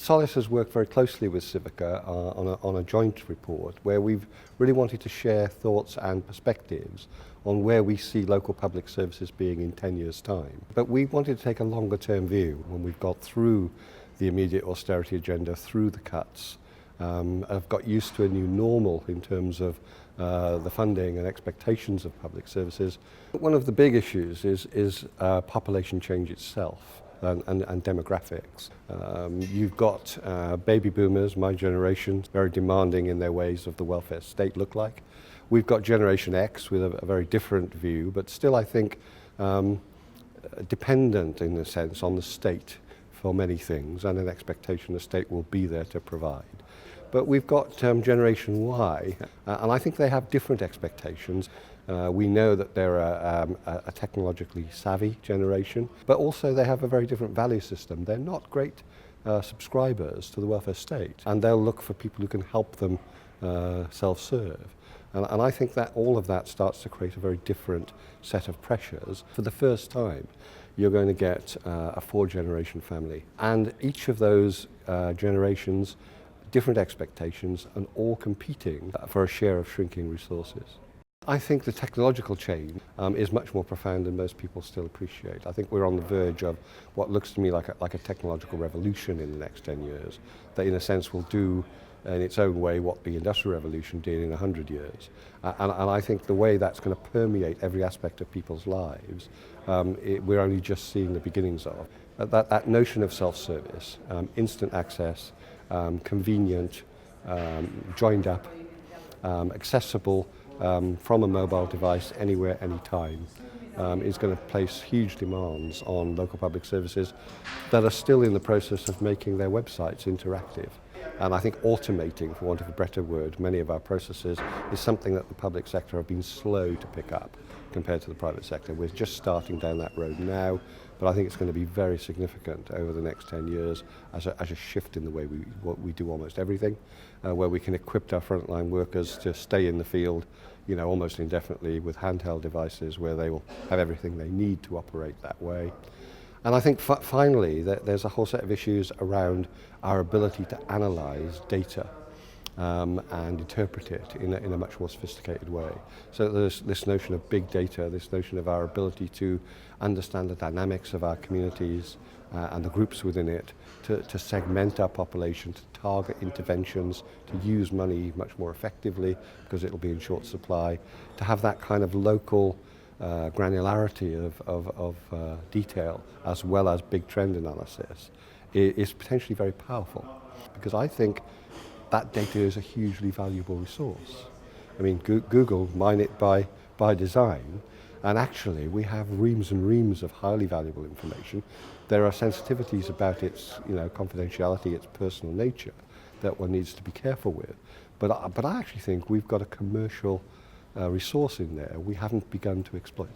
Solace has worked very closely with Civica on a joint report where we've really wanted to share thoughts and perspectives on where we see local public services being in 10 years' time. But we wanted to take a longer term view when we've got through the immediate austerity agenda, through the cuts, have got used to a new normal in terms of the funding and expectations of public services. One of the big issues is population change itself. And demographics. You've got baby boomers, my generation, very demanding in their ways of the welfare state look like. We've got Generation X with a very different view, but still I think dependent in a sense on the state for many things and an expectation the state will be there to provide. But we've got Generation Y, and I think they have different expectations. We know that they're a technologically savvy generation, but also they have a very different value system. They're not great subscribers to the welfare state, and they'll look for people who can help them self-serve. And I think that all of that starts to create a very different set of pressures. For the first time, you're going to get a 4-generation family, and each of those generations, different expectations, and all competing for a share of shrinking resources. I think the technological change is much more profound than most people still appreciate. I think we're on the verge of what looks to me like a technological revolution in the next 10 years, that in a sense will do in its own way what the Industrial Revolution did in 100 years. And I think the way that's going to permeate every aspect of people's lives, we're only just seeing the beginnings of. That notion of self-service, instant access, convenient, joined up, accessible, from a mobile device anywhere, anytime, is going to place huge demands on local public services that are still in the process of making their websites interactive. And I think automating, for want of a better word, many of our processes is something that the public sector have been slow to pick up compared to the private sector. We're just starting down that road now, but I think it's going to be very significant over the next 10 years as a shift in the way we do almost everything, where we can equip our frontline workers to stay in the field, almost indefinitely with handheld devices where they will have everything they need to operate that way. And I think finally that there's a whole set of issues around our ability to analyze data and interpret it in a much more sophisticated way. So there's this notion of big data, this notion of our ability to understand the dynamics of our communities and the groups within it, to segment our population, to target interventions, to use money much more effectively because it'll be in short supply, to have that kind of local granularity of detail as well as big trend analysis is potentially very powerful, because I think that data is a hugely valuable resource. I mean, Google mine it by design, and actually we have reams and reams of highly valuable information. There are sensitivities about its confidentiality, its personal nature, that one needs to be careful with. But I actually think we've got a commercial resource in there we haven't begun to exploit.